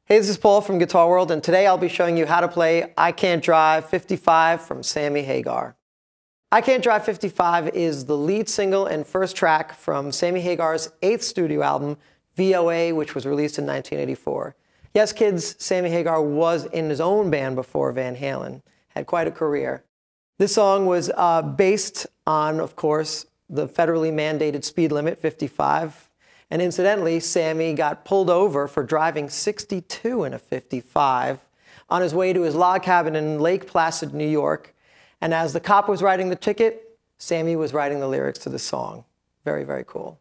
Hey, this is Paul from Guitar World, and today I'll be showing you how to play I Can't Drive 55 from Sammy Hagar. I Can't Drive 55 is the lead single and first track from Sammy Hagar's 8th studio album, VOA, which was released in 1984. Yes, kids, Sammy Hagar was in his own band before Van Halen, had quite a career. This song was based on, of course, the federally mandated speed limit, 55. And incidentally, Sammy got pulled over for driving 62 in a 55 on his way to his log cabin in Lake Placid, New York. And as the cop was writing the ticket, Sammy was writing the lyrics to the song. Very, very cool.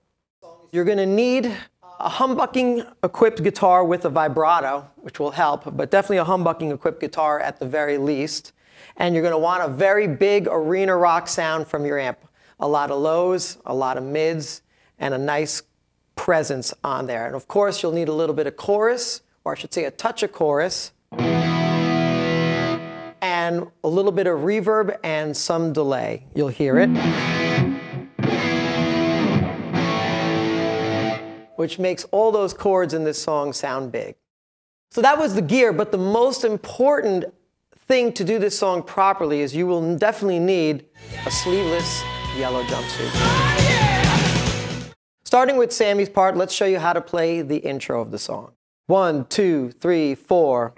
You're going to need a humbucking equipped guitar with a vibrato, which will help, but definitely a humbucking equipped guitar at the very least. And you're going to want a very big arena rock sound from your amp. A lot of lows, a lot of mids, and a nice presence on there. And of course, you'll need a little bit of chorus, or I should say a touch of chorus, and a little bit of reverb and some delay. You'll hear it, which makes all those chords in this song sound big. So that was the gear, but the most important thing to do this song properly is you will definitely need a sleeveless yellow jumpsuit. Starting with Sammy's part, let's show you how to play the intro of the song. 1, 2, 3, 4.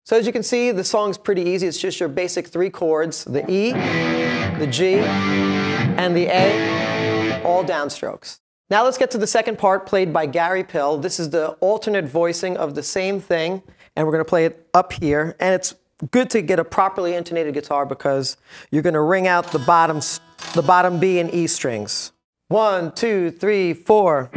So as you can see, the song's pretty easy. It's just your basic 3 chords, the E, the G, and the A, all downstrokes. Now let's get to the second part, played by Gary Pill. This is the alternate voicing of the same thing, and we're going to play it up here. And it's good to get a properly intonated guitar because you're going to ring out the bottom B and E strings. 1, 2, 3, 4.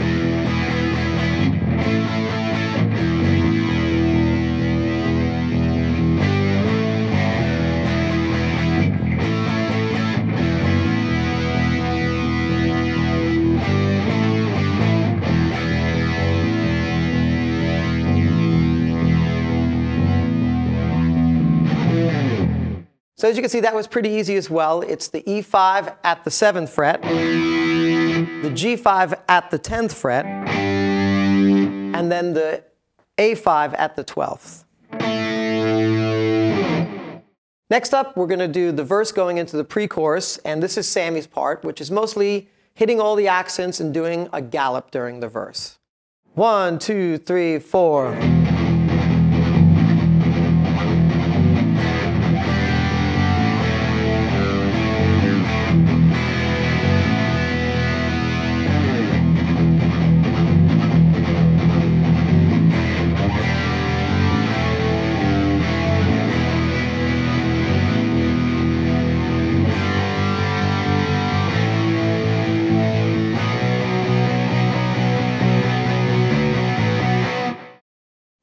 So as you can see, that was pretty easy as well. It's the E5 at the 7th fret, the G5 at the 10th fret, and then the A5 at the 12th. Next up, we're going to do the verse going into the pre-chorus, and this is Sammy's part, which is mostly hitting all the accents and doing a gallop during the verse. 1, 2, 3, 4.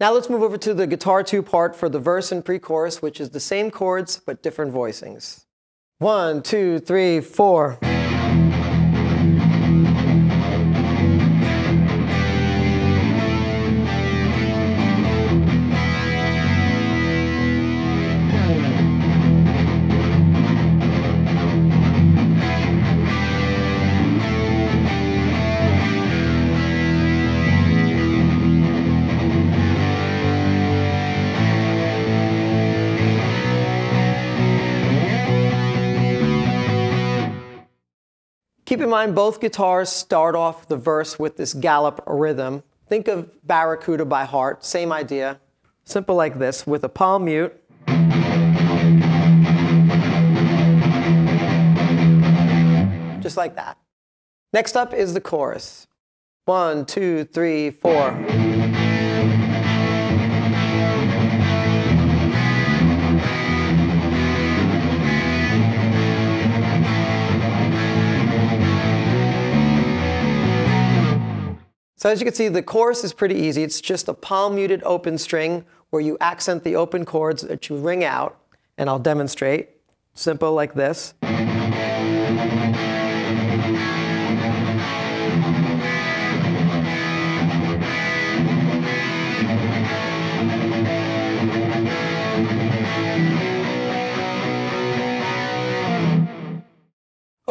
Now let's move over to the guitar 2 part for the verse and pre-chorus, which is the same chords but different voicings. 1, 2, 3, 4. Keep in mind, both guitars start off the verse with this gallop rhythm. Think of Barracuda by heart, same idea. Simple like this, with a palm mute. Just like that. Next up is the chorus. 1, 2, 3, 4. So as you can see, the chorus is pretty easy. It's just a palm muted open string where you accent the open chords that you ring out, and I'll demonstrate. Simple like this.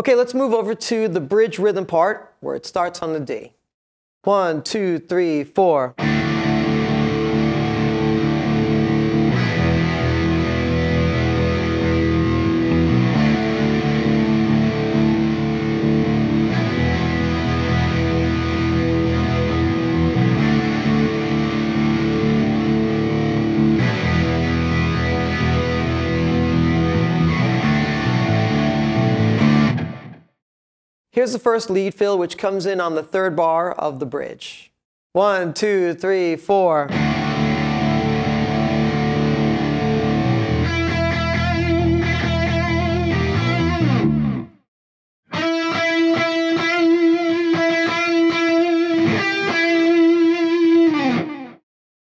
Okay, let's move over to the bridge rhythm part where it starts on the D. 1, 2, 3, 4. Here's the first lead fill, which comes in on the third bar of the bridge. 1, 2, 3, 4.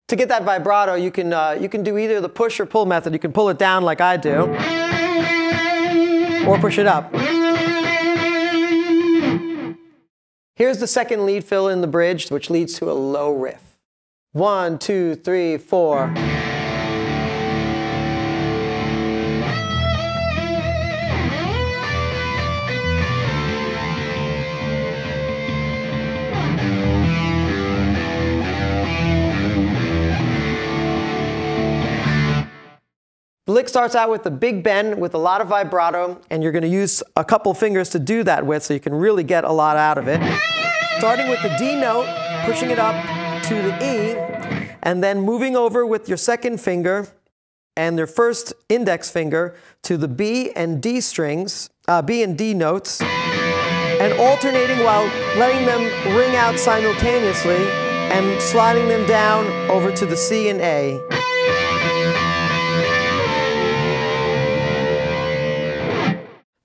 To get that vibrato, you can do either the push or pull method. You can pull it down like I do, or push it up. Here's the second lead fill in the bridge, which leads to a low riff. 1, 2, 3, 4. The lick starts out with a big bend with a lot of vibrato, and you're going to use a couple fingers to do that with, so you can really get a lot out of it. Starting with the D note, pushing it up to the E, and then moving over with your second finger and your first index finger to the B and D strings, B and D notes, and alternating while letting them ring out simultaneously and sliding them down over to the C and A.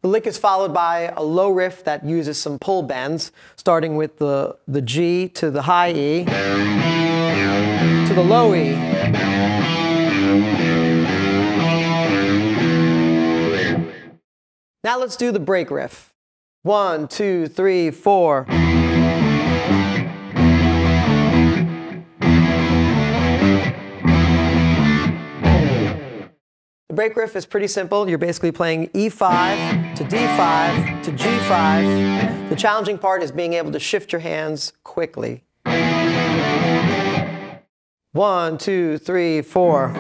The lick is followed by a low riff that uses some pull bends, starting with the G to the high E, to the low E. Now let's do the break riff. 1, 2, 3, 4. The break riff is pretty simple. You're basically playing E5 to D5 to G5. The challenging part is being able to shift your hands quickly. 1, 2, 3, 4.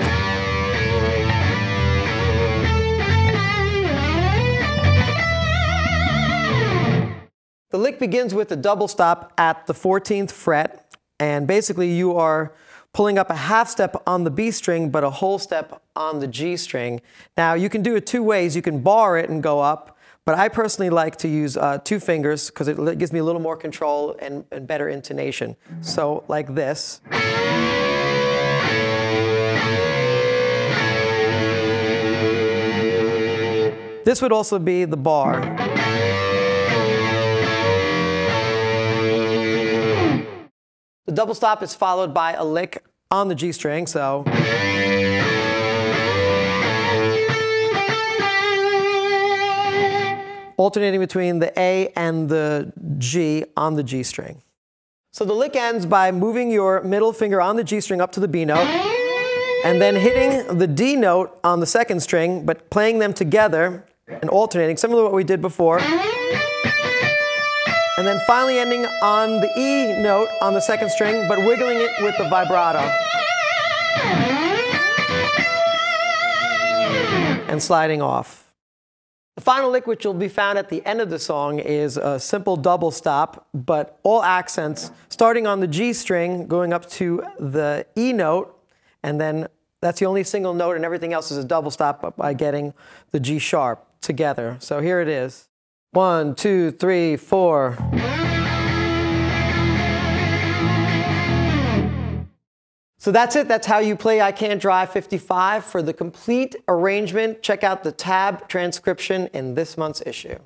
The lick begins with a double stop at the 14th fret, and basically you are pulling up a half step on the B string, but a whole step on the G string. Now, you can do it two ways. You can bar it and go up, but I personally like to use two fingers because it gives me a little more control and better intonation. So, like this. This would also be the bar. The double stop is followed by a lick on the G string, so. Alternating between the A and the G on the G string. So the lick ends by moving your middle finger on the G string up to the B note, and then hitting the D note on the second string, but playing them together and alternating, similar to what we did before. And then finally ending on the E note on the second string, but wiggling it with the vibrato. And sliding off. The final lick, which will be found at the end of the song, is a simple double stop, but all accents, starting on the G string, going up to the E note, and then that's the only single note, and everything else is a double stop by getting the G sharp together. So here it is. 1, 2, 3, 4. So that's it. That's how you play I Can't Drive 55. For the complete arrangement, check out the tab transcription in this month's issue.